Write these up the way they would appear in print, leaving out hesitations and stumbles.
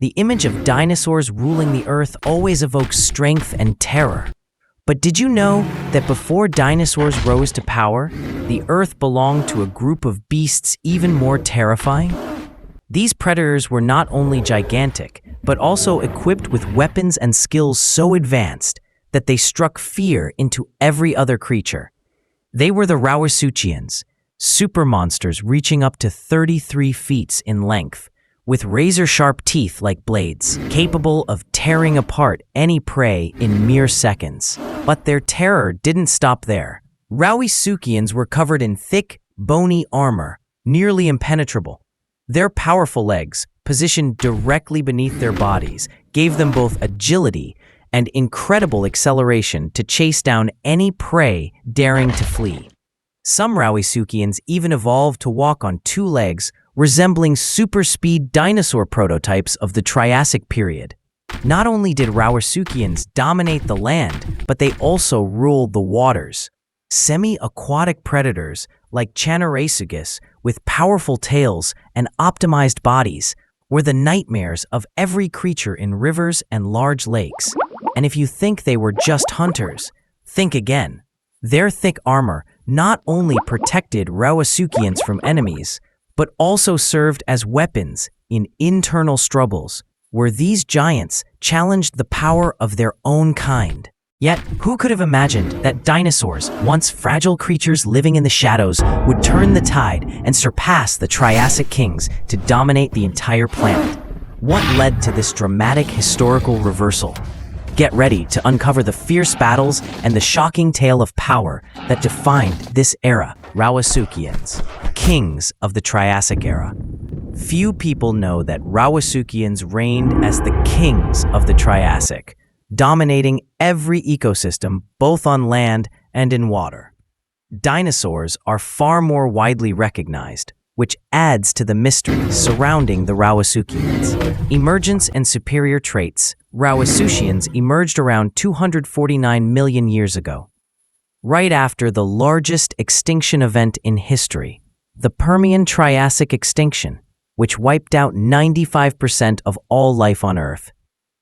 The image of dinosaurs ruling the Earth always evokes strength and terror. But did you know that before dinosaurs rose to power, the Earth belonged to a group of beasts even more terrifying? These predators were not only gigantic, but also equipped with weapons and skills so advanced that they struck fear into every other creature. They were the Rauisuchians, super monsters reaching up to 33 feet in length, with razor-sharp teeth like blades, capable of tearing apart any prey in mere seconds. But their terror didn't stop there. Rauisuchians were covered in thick, bony armor, nearly impenetrable. Their powerful legs, positioned directly beneath their bodies, gave them both agility and incredible acceleration to chase down any prey daring to flee. Some Rauisuchians even evolved to walk on two legs, resembling super-speed dinosaur prototypes of the Triassic period. Not only did Rauisuchians dominate the land, but they also ruled the waters. Semi-aquatic predators like Rauisuchians, with powerful tails and optimized bodies, were the nightmares of every creature in rivers and large lakes. And if you think they were just hunters, think again. Their thick armor not only protected Rauisuchians from enemies, but also served as weapons in internal struggles, where these giants challenged the power of their own kind. Yet, who could have imagined that dinosaurs, once fragile creatures living in the shadows, would turn the tide and surpass the Triassic kings to dominate the entire planet? What led to this dramatic historical reversal? Get ready to uncover the fierce battles and the shocking tale of power that defined this era. Rauisuchians, kings of the Triassic era. Few people know that Rauisuchians reigned as the kings of the Triassic, dominating every ecosystem both on land and in water. Dinosaurs are far more widely recognized, which adds to the mystery surrounding the Rauisuchians. Emergence and superior traits. Rauisuchians emerged around 249 million years ago, right after the largest extinction event in history, the Permian-Triassic extinction, which wiped out 95% of all life on Earth.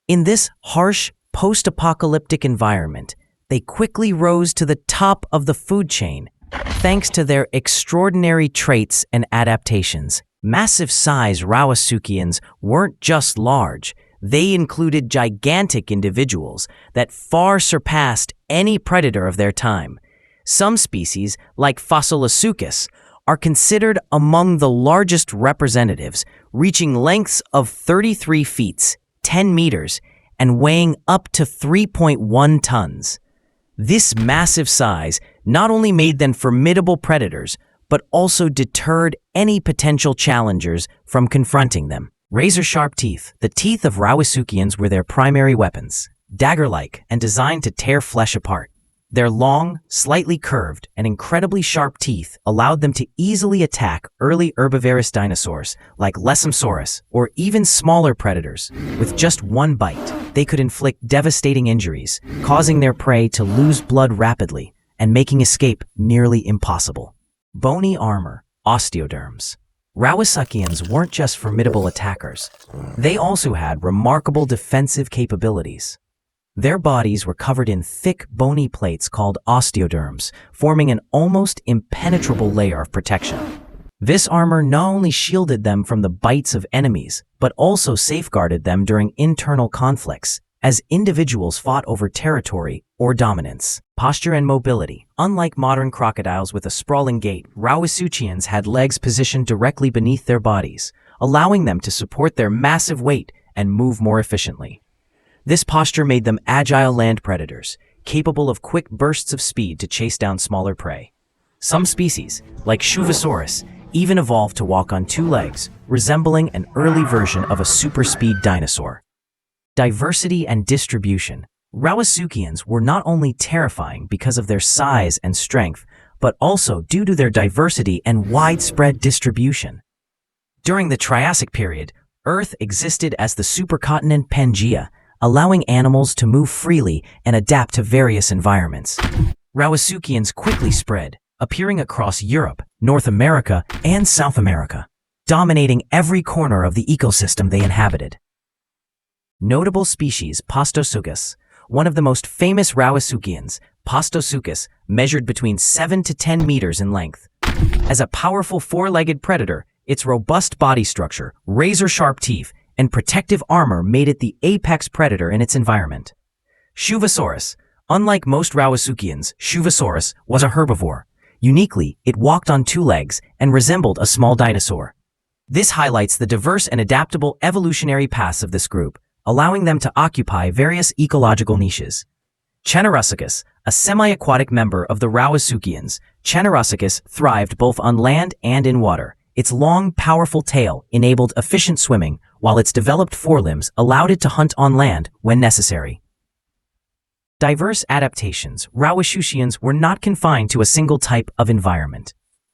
In this harsh, post-apocalyptic environment, they quickly rose to the top of the food chain, thanks to their extraordinary traits and adaptations. Massive-size Rauisuchians weren't just large, they included gigantic individuals that far surpassed any predator of their time. Some species, like Rauisuchians, are considered among the largest representatives, reaching lengths of 33 feet, 10 meters, and weighing up to 3.1 tons. This massive size not only made them formidable predators, but also deterred any potential challengers from confronting them. Razor-sharp teeth. The teeth of Rauisuchians were their primary weapons, dagger-like and designed to tear flesh apart. Their long, slightly curved, and incredibly sharp teeth allowed them to easily attack early herbivorous dinosaurs like Lesimsaurus or even smaller predators. With just one bite, they could inflict devastating injuries, causing their prey to lose blood rapidly and making escape nearly impossible. Bony armor. Osteoderms. Rauisuchians weren't just formidable attackers. They also had remarkable defensive capabilities. Their bodies were covered in thick, bony plates called osteoderms, forming an almost impenetrable layer of protection. This armor not only shielded them from the bites of enemies, but also safeguarded them during internal conflicts, as individuals fought over territory or dominance. Posture and mobility. Unlike modern crocodiles with a sprawling gait, Rauisuchians had legs positioned directly beneath their bodies, allowing them to support their massive weight and move more efficiently. This posture made them agile land predators, capable of quick bursts of speed to chase down smaller prey. Some species, like Rauisuchians, even evolved to walk on two legs, resembling an early version of a super-speed dinosaur. Diversity and distribution. Rauisuchians were not only terrifying because of their size and strength, but also due to their diversity and widespread distribution. During the Triassic period, Earth existed as the supercontinent Pangaea, allowing animals to move freely and adapt to various environments. Rauisuchians quickly spread, appearing across Europe, North America, and South America, dominating every corner of the ecosystem they inhabited. Notable species: Pastosuchus. One of the most famous Rauisuchians, Pastosuchus, measured between 7 to 10 meters in length. As a powerful four-legged predator, its robust body structure, razor-sharp teeth, and protective armor made it the apex predator in its environment. Shuvosaurus. Unlike most Rauisuchians, Shuvosaurus was a herbivore. Uniquely, it walked on two legs and resembled a small dinosaur. This highlights the diverse and adaptable evolutionary paths of this group, allowing them to occupy various ecological niches. Chronicles, a semi-aquatic member of the Rauisuchians, Chronicles thrived both on land and in water. Its long, powerful tail enabled efficient swimming, while its developed forelimbs allowed it to hunt on land when necessary. Diverse adaptations: Rauisuchians were not confined to a single type of environment.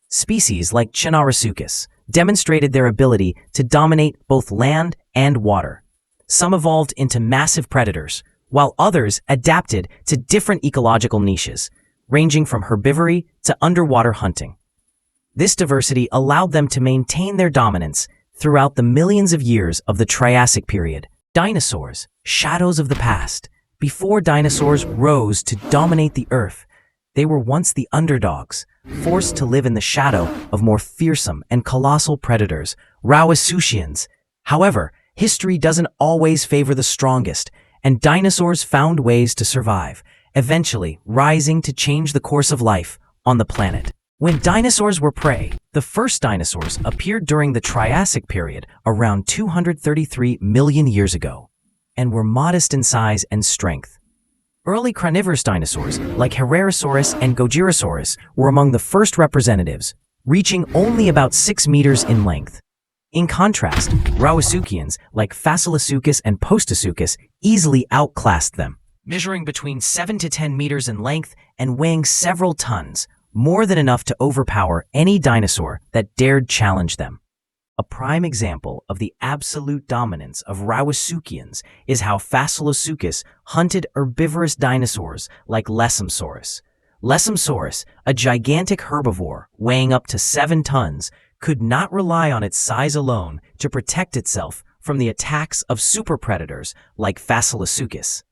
Species like Rauisuchians demonstrated their ability to dominate both land and water. Some evolved into massive predators, while others adapted to different ecological niches, ranging from herbivory to underwater hunting. This diversity allowed them to maintain their dominance throughout the millions of years of the Triassic period. Dinosaurs, shadows of the past. Before dinosaurs rose to dominate the Earth, they were once the underdogs, forced to live in the shadow of more fearsome and colossal predators, Rauisuchians. However, history doesn't always favor the strongest, and dinosaurs found ways to survive, eventually rising to change the course of life on the planet. When dinosaurs were prey, the first dinosaurs appeared during the Triassic period around 233 million years ago, and were modest in size and strength. Early carnivorous dinosaurs, like Herrerasaurus and Gogirasaurus, were among the first representatives, reaching only about 6 meters in length. In contrast, Rauisuchians, like Facilosuchus and Postosuchus, easily outclassed them, measuring between 7 to 10 meters in length and weighing several tons, more than enough to overpower any dinosaur that dared challenge them. A prime example of the absolute dominance of Rauisuchians is how Facilosuchus hunted herbivorous dinosaurs like Lesomsaurus. Lesomsaurus, a gigantic herbivore weighing up to 7 tons, could not rely on its size alone to protect itself from the attacks of superpredators like Facilosuchus.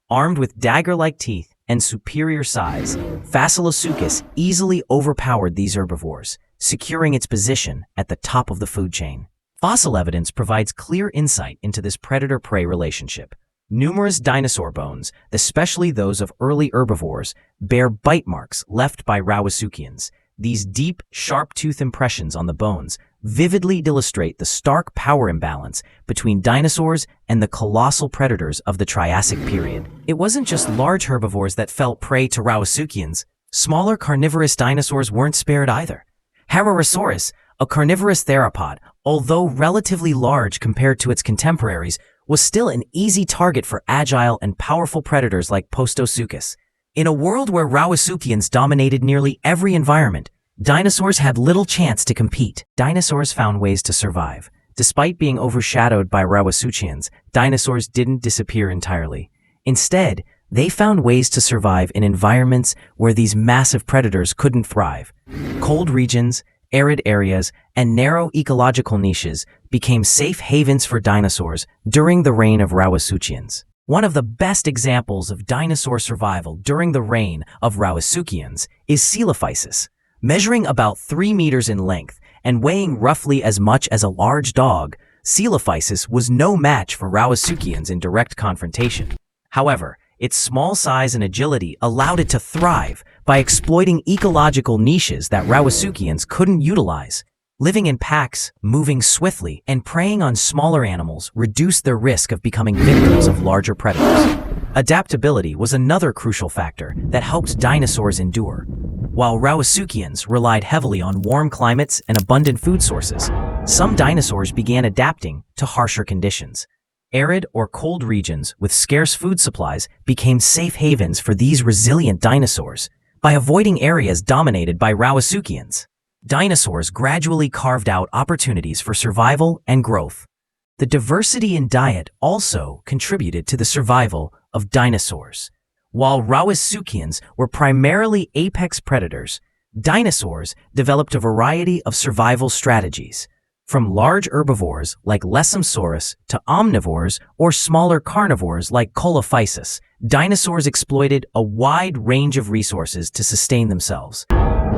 Armed with dagger-like teeth and superior size, Facilosuchus easily overpowered these herbivores, securing its position at the top of the food chain. Fossil evidence provides clear insight into this predator-prey relationship. Numerous dinosaur bones, especially those of early herbivores, bear bite marks left by Rauisuchians. These deep, sharp-tooth impressions on the bones vividly illustrate the stark power imbalance between dinosaurs and the colossal predators of the Triassic period. It wasn't just large herbivores that fell prey to Rauisuchians. Smaller carnivorous dinosaurs weren't spared either. Herrerasaurus, a carnivorous theropod, although relatively large compared to its contemporaries, was still an easy target for agile and powerful predators like Postosuchus. In a world where Rauisuchians dominated nearly every environment, dinosaurs had little chance to compete. Dinosaurs found ways to survive. Despite being overshadowed by Rauisuchians, dinosaurs didn't disappear entirely. Instead, they found ways to survive in environments where these massive predators couldn't thrive. Cold regions, arid areas, and narrow ecological niches became safe havens for dinosaurs during the reign of Rauisuchians. One of the best examples of dinosaur survival during the reign of Rauisuchians is Coelophysis. Measuring about 3 meters in length and weighing roughly as much as a large dog, Coelophysis was no match for Rauisuchians in direct confrontation. However, its small size and agility allowed it to thrive by exploiting ecological niches that Rauisuchians couldn't utilize. Living in packs, moving swiftly, and preying on smaller animals reduced their risk of becoming victims of larger predators. Adaptability was another crucial factor that helped dinosaurs endure. While Rauisuchians relied heavily on warm climates and abundant food sources, some dinosaurs began adapting to harsher conditions. Arid or cold regions with scarce food supplies became safe havens for these resilient dinosaurs. By avoiding areas dominated by Rauisuchians, dinosaurs gradually carved out opportunities for survival and growth. The diversity in diet also contributed to the survival of dinosaurs. While Rauisuchians were primarily apex predators, dinosaurs developed a variety of survival strategies. From large herbivores like Lesomsaurus to omnivores or smaller carnivores like Colophysis, dinosaurs exploited a wide range of resources to sustain themselves.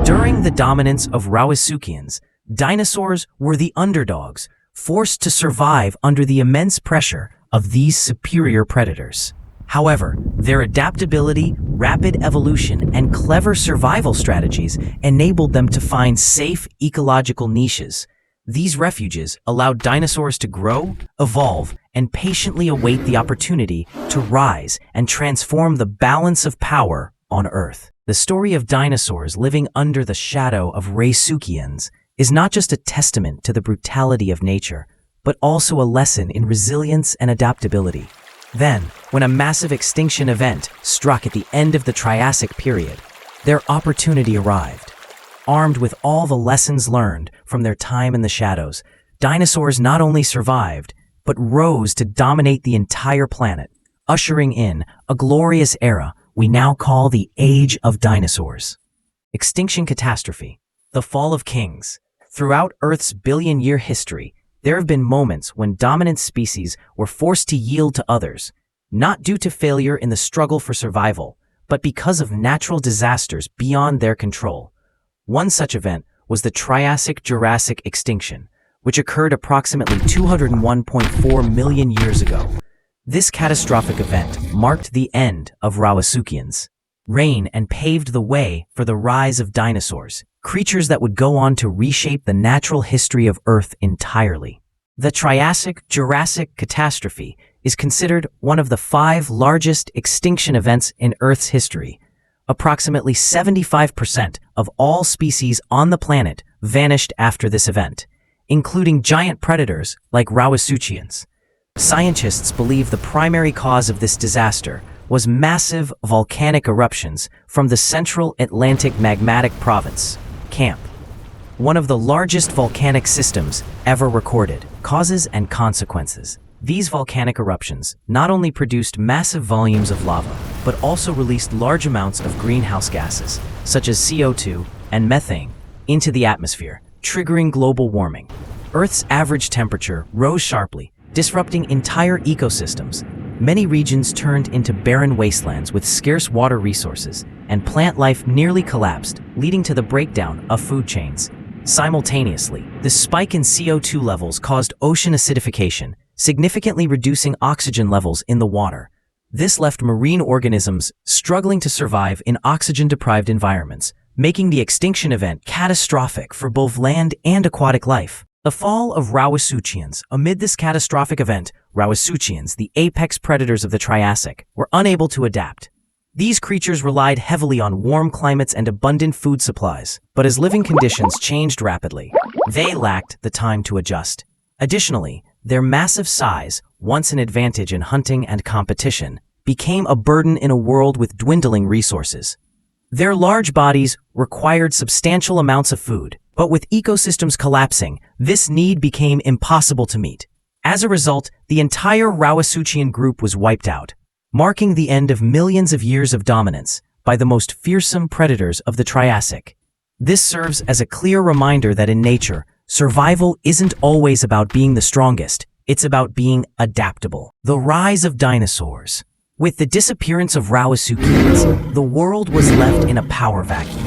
During the dominance of Rauisuchians, dinosaurs were the underdogs, forced to survive under the immense pressure of these superior predators. However, their adaptability, rapid evolution, and clever survival strategies enabled them to find safe ecological niches. These refuges allowed dinosaurs to grow, evolve, and patiently await the opportunity to rise and transform the balance of power on Earth. The story of dinosaurs living under the shadow of Rauisuchians is not just a testament to the brutality of nature, but also a lesson in resilience and adaptability. Then, when a massive extinction event struck at the end of the Triassic period, their opportunity arrived. Armed with all the lessons learned from their time in the shadows, dinosaurs not only survived, but rose to dominate the entire planet, ushering in a glorious era we now call the Age of Dinosaurs. Extinction catastrophe. The fall of kings. Throughout Earth's billion-year history, there have been moments when dominant species were forced to yield to others, not due to failure in the struggle for survival, but because of natural disasters beyond their control. One such event was the Triassic-Jurassic extinction, which occurred approximately 201.4 million years ago. This catastrophic event marked the end of Rauisuchians' reign and paved the way for the rise of dinosaurs, creatures that would go on to reshape the natural history of Earth entirely. The Triassic-Jurassic catastrophe is considered one of the 5 largest extinction events in Earth's history. Approximately 75% of all species on the planet vanished after this event, including giant predators like Rauisuchians. Scientists believe the primary cause of this disaster was massive volcanic eruptions from the Central Atlantic Magmatic Province, CAMP, one of the largest volcanic systems ever recorded. Causes and consequences. These volcanic eruptions not only produced massive volumes of lava, but also released large amounts of greenhouse gases, such as CO2 and methane, into the atmosphere, triggering global warming. Earth's average temperature rose sharply, disrupting entire ecosystems. Many regions turned into barren wastelands with scarce water resources, and plant life nearly collapsed, leading to the breakdown of food chains. Simultaneously, the spike in CO2 levels caused ocean acidification, significantly reducing oxygen levels in the water. This left marine organisms struggling to survive in oxygen-deprived environments, making the extinction event catastrophic for both land and aquatic life. The fall of Rauisuchians. Amid this catastrophic event, Rauisuchians, the apex predators of the Triassic, were unable to adapt. These creatures relied heavily on warm climates and abundant food supplies, but as living conditions changed rapidly, they lacked the time to adjust. Additionally, their massive size, once an advantage in hunting and competition, became a burden in a world with dwindling resources. Their large bodies required substantial amounts of food, but with ecosystems collapsing, this need became impossible to meet. As a result, the entire Rauisuchian group was wiped out, marking the end of millions of years of dominance by the most fearsome predators of the Triassic. This serves as a clear reminder that in nature, survival isn't always about being the strongest, it's about being adaptable. The rise of dinosaurs. With the disappearance of Rauisuchians, the world was left in a power vacuum.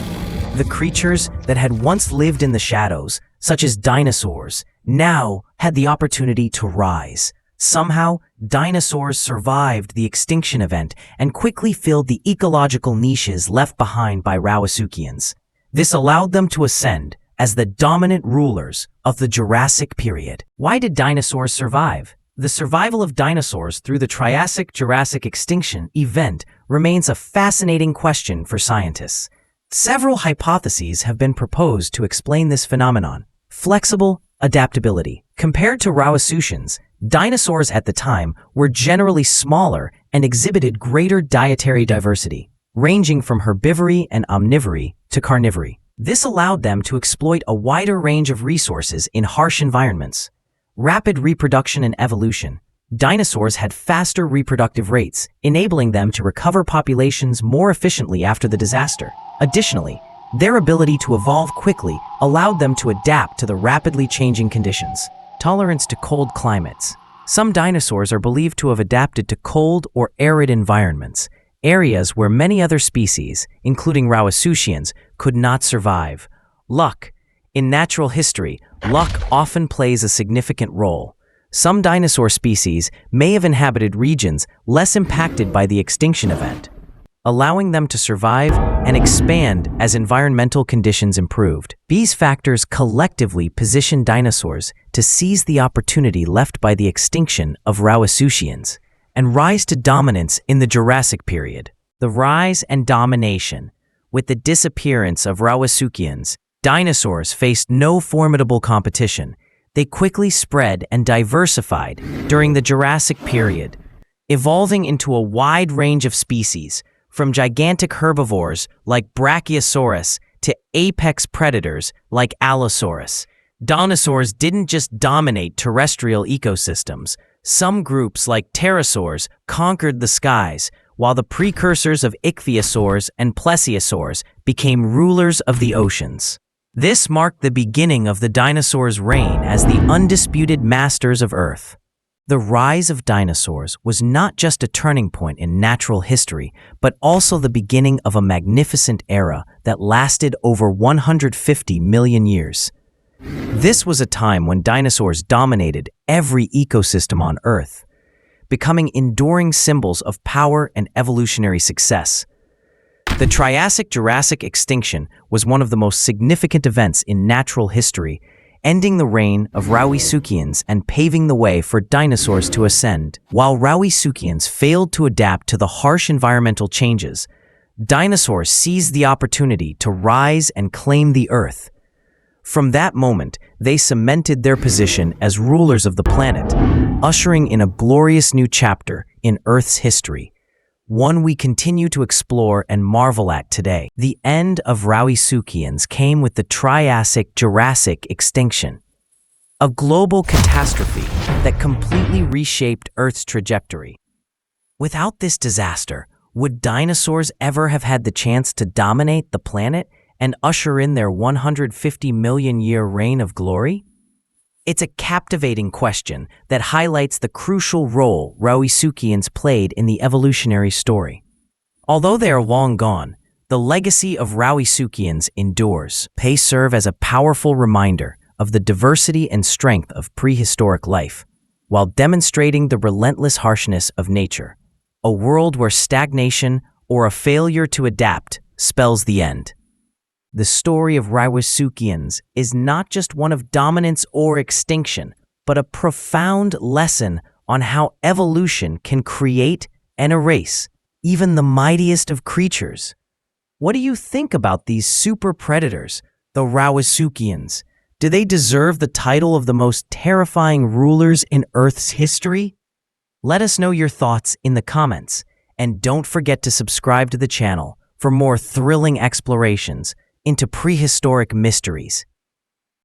The creatures that had once lived in the shadows, such as dinosaurs, now had the opportunity to rise. Somehow, dinosaurs survived the extinction event and quickly filled the ecological niches left behind by Rauisuchians. This allowed them to ascend as the dominant rulers of the Jurassic period. Why did dinosaurs survive? The survival of dinosaurs through the Triassic-Jurassic extinction event remains a fascinating question for scientists. Several hypotheses have been proposed to explain this phenomenon. Flexible adaptability. Compared to Rauisuchians, dinosaurs at the time were generally smaller and exhibited greater dietary diversity, ranging from herbivory and omnivory to carnivory. This allowed them to exploit a wider range of resources in harsh environments. Rapid reproduction and evolution. Dinosaurs had faster reproductive rates, enabling them to recover populations more efficiently after the disaster. Additionally, Their ability to evolve quickly allowed them to adapt to the rapidly changing conditions. Tolerance to cold climates. Some dinosaurs are believed to have adapted to cold or arid environments, areas where many other species, including Rauisuchians, could not survive. Luck. In natural history, luck often plays a significant role. Some dinosaur species may have inhabited regions less impacted by the extinction event, allowing them to survive and expand as environmental conditions improved. These factors collectively position dinosaurs to seize the opportunity left by the extinction of Rauisuchians and rise to dominance in the Jurassic period. The rise and domination. With the disappearance of Rauisuchians, dinosaurs faced no formidable competition. They quickly spread and diversified during the Jurassic period, evolving into a wide range of species, from gigantic herbivores like Brachiosaurus to apex predators like Allosaurus. Dinosaurs didn't just dominate terrestrial ecosystems. Some groups like pterosaurs conquered the skies, while the precursors of ichthyosaurs and plesiosaurs became rulers of the oceans. This marked the beginning of the dinosaurs' reign as the undisputed masters of Earth. The rise of dinosaurs was not just a turning point in natural history, but also the beginning of a magnificent era that lasted over 150 million years. This was a time when dinosaurs dominated every ecosystem on Earth, becoming enduring symbols of power and evolutionary success. The Triassic-Jurassic extinction was one of the most significant events in natural history, ending the reign of Rauisuchians and paving the way for dinosaurs to ascend. While Rauisuchians failed to adapt to the harsh environmental changes, dinosaurs seized the opportunity to rise and claim the Earth. From that moment, they cemented their position as rulers of the planet, ushering in a glorious new chapter in Earth's history, one we continue to explore and marvel at today. The end of Rauisuchians came with the Triassic-Jurassic extinction, a global catastrophe that completely reshaped Earth's trajectory. Without this disaster, would dinosaurs ever have had the chance to dominate the planet and usher in their 150 million year reign of glory? It's a captivating question that highlights the crucial role Rauisuchians played in the evolutionary story. Although they are long gone, the legacy of Rauisuchians endures. They serve as a powerful reminder of the diversity and strength of prehistoric life, while demonstrating the relentless harshness of nature, a world where stagnation or a failure to adapt spells the end. The story of Rauisuchians is not just one of dominance or extinction, but a profound lesson on how evolution can create and erase even the mightiest of creatures. What do you think about these super predators, the Rauisuchians? Do they deserve the title of the most terrifying rulers in Earth's history? Let us know your thoughts in the comments, and don't forget to subscribe to the channel for more thrilling explorations into prehistoric mysteries.